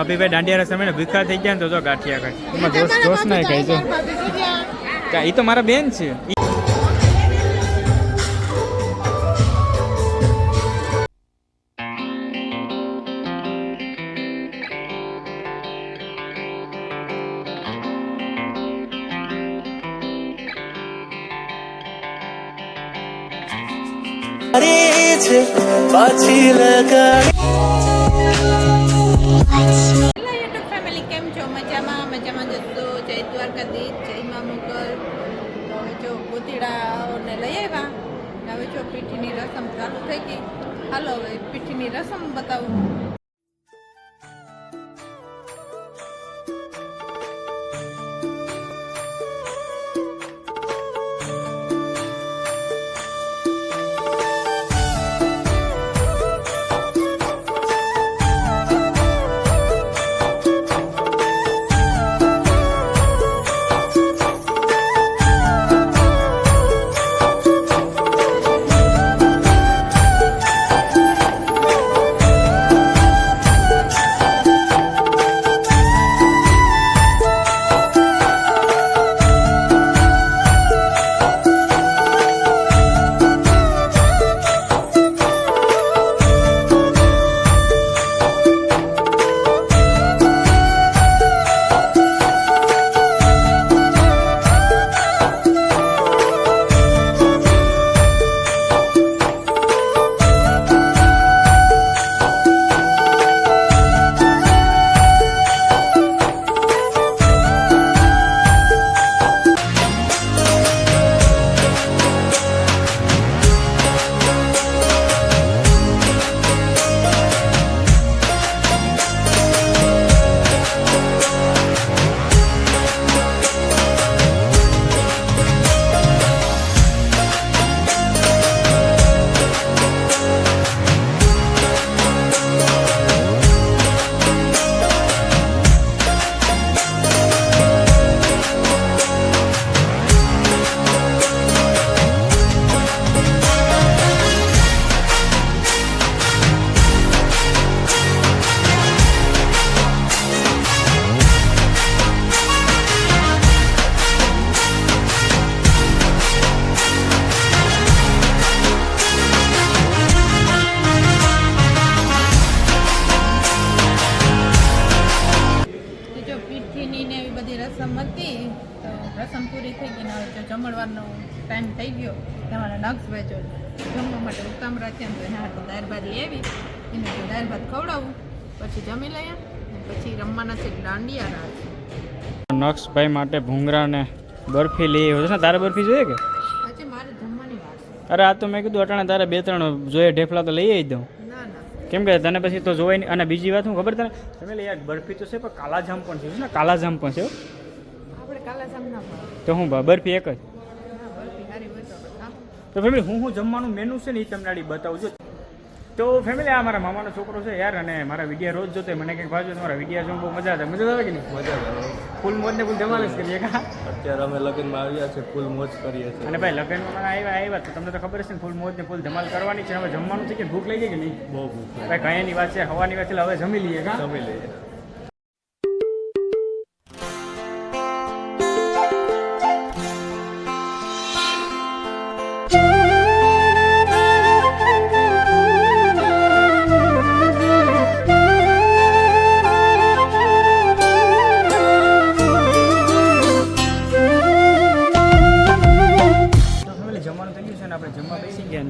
ભાભીભાઈ દાંડિયા રસ રમે ને ભૂખા થઈ ગયા ને તો જો ગાંઠિયા ખાય એમાં જોશ ના ખાય છે એ તો મારા બેન છે. ફેમિલી કેમ છો? મજામાં જશો. જય દ્વારકાધીશ, જય મા મોગલ. તો જો ગોતીડાને લઈ આવ્યા. હવે જો પીઠીની રસમ ચાલુ થઈ ગઈ. હાલો હવે પીઠીની રસમ બતાવું. રસમ પૂરી થઈ ગઈ ને હવે જો જમણવારનો ટાઈમ થઈ ગયો. તમારા નક્ષભાઈ જો જમવા માટે ઉકામ રાખ્યા ને તો એના હાથે દાળ ભાત લેવી એને જો દાળ ભાત ખવડાવું પછી જમી લઈએ પછી રમવાના છે દાંડિયા રાસ. નક્ષભાઈ માટે ભૂંગરા ને બરફી લઈ આવ્યો છે ને. તારે બરફી જોઈએ કે હજી મારે જમવાની વાર છે? અરે આ તો મેં કીધું અટાણે તારે 2-3 જોઈએ ઢેફલા તો લઈ આવી દઉં. ના ના કેમ કે તને પછી તો જોવાય નહીં. અને બીજી વાત હું ખબર તને તમે યાર બરફી તો છે પણ કાલાજામ પણ છે ને. કાલાજામ પણ છે આપણે કાલાજામ ના ભાવે તો હું બરફી એક જ. બરફી સારી હોય તો આપણે ખાવું. તો ફેમિલી હું જમવાનું મેનુ છે ને એ તમને આડી બતાવું છું. તો ફેમિલી આ મારા મામાનો છોકરો છે યાર અને મારા વિડીયો રોજ જોતો મને કંઈક ભાવજો. તમારા વિડીયો જોઈને બહુ મજા આવે. મજા આવે કે નહીં? મજા આવે. ફૂલ મોજ ને ફૂલ ધમાલ જ કરીએ કા. અત્યારે અમે લગ્નમાં આવ્યા છે, ફૂલ મોજ કરીએ છીએ. અને ભાઈ લગ્નમાં આવ્યા તો તમને તો ખબર છે ને ફૂલ મોજ ને ફૂલ ધમાલ કરવાની છે. હવે જમવાનું છે કે ભૂખ લઈ જાય કે નહીં? બહુ ભૂખ ભાઈ કયાની વાત છે, હવાની વાત છે. હવે જમી લઈએ કા. જમી લઈએ.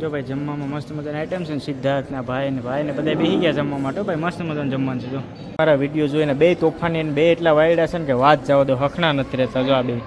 જો ભાઈ જમવામાં મસ્ત મજાની આઈટમ છે ને. સિદ્ધાર્થના ભાઈ ને બધા બેસી ગયા જમવા માટે. ભાઈ મસ્ત મજાનું જમવાનું છે. જો મારા વિડીયો જોઈને બે તોફાની બે એટલા વાયડા છે ને કે વાત જાવ દો. હખણા નથી રહેતા. જો આ બે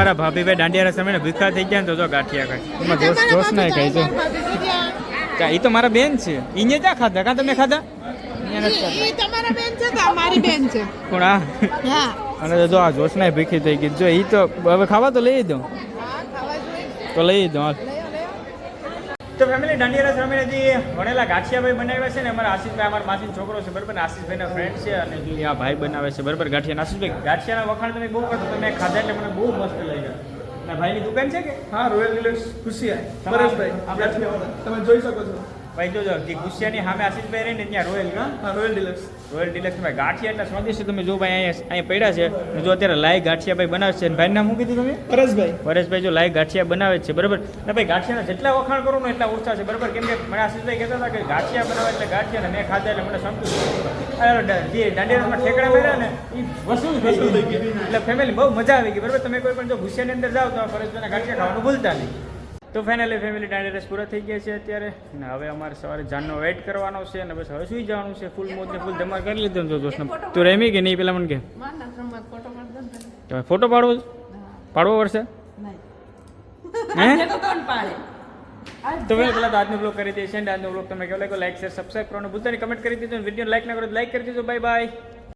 અમારા ભાભીભાઈ દાંડિયા રસ રમીને ભૂખા થઈ ગયા ને તો જો ગાંઠિયા ખાય એમાં જોશ નહીં ખાય છે એ તો મારા બેન છે એને ક્યાં ખાધા કાં તમે ખાધા તમારા બેન છે કે મારી બેન છે પણ આ હા અને જો આ જોશ નહીં ભૂખી થઈ ગઈ જો એ તો હવે ખાવા તો લઈ દઉં ખાવા જોઈએ તો લઈ દઉં હાલ તો ફેમિલી દાંડિયા રસ રમીને જે વણેલા ગાંઠિયાભાઈ બનાવ્યા છે ને અમારા આશીષભાઈ અમારા માસીનો છોકરો છે બરાબર ને આશીષભાઈના ફ્રેન્ડ છે અને જે આ ભાઈ બનાવે છે બરાબર ગાંઠિયા આશીષભાઈ ગાંઠિયાના વખાણ તમે બહુ કરતો તો મેં ખાધા એટલે મને બહુ મસ્ત લાગ્યા અને ભાઈની દુકાન છે કે હા રોયલ ડિલક્સ ખુશિયા પરેશભાઈ આપણે તમે જોઈ શકો છો ભાઈ જોજો જે ગુસ્સિયાની સામે આશીષભાઈ રહીને ત્યાં રોયલ હા રોયલ ડિલક્સ રોયલ ડિલક્સ ભાઈ ગાંઠિયા એટલા સ્વાદિષ્ટ તમે જો ભાઈ અહીંયા પડ્યા છે અને જો અત્યારે લાઈ ગાંઠિયા ભાઈ બનાવે છે અને ભાઈનું નામ મૂકી દીધું તમે પરેશભાઈ પરેશભાઈ જો લાઈ ગાંઠિયા બનાવે છે બરાબર ને ભાઈ ગાંઠિયાના જેટલા વખાણ કરું ને એટલા ઓછા છે બરાબર કેમ કે મને આશીષભાઈ કહેતા હતા કે ગાંઠિયા બનાવે એટલે ગાંઠિયા ને મેં ખાધા એટલે મને સંતુષ્ટ જે દાંડિયામાં ઠેકડા મળ્યા ને એ વસૂલ થઈ ગઈ એટલે ફેમિલી બહુ મજા આવી ગઈ બરાબર તમે કોઈ પણ જો ગુસ્સાની અંદર જાઓ તો પરેશભાઈના ગાંઠિયા ખાવાનું ભૂલતા નહીં તો ફાઇનલી ફેમિલી દાંડિયા રસ પૂરા થઈ ગયા છે અત્યારે ને હવે અમારે સવારે જાનનો વેઇટ કરવાનો છે અને બસ હવે સુઈ જવાનું છે ફૂલ મોજ ને ફૂલ ધમાલ કરી લીધું તો દોસ્ત તું રેમી કે નહીં પેલા મને કે મારના ક્રમમાં ફોટો પાડો ને તો ફોટો પાડવો પાડવો પડશે નહીં હે તો કોણ પાડે તો ભાઈ પેલા તો આજનો બ્લોગ કરી દઈએ છે આજનો બ્લોગ તમે કેવો લાગ્યો લાઈક શેર સબસ્ક્રાઈબ કરવાનું ભૂલતા નહીં કમેન્ટ કરી દેજો વિડીયો લાઈક ના કરો તો લાઈક કરી દેજો બાય બાય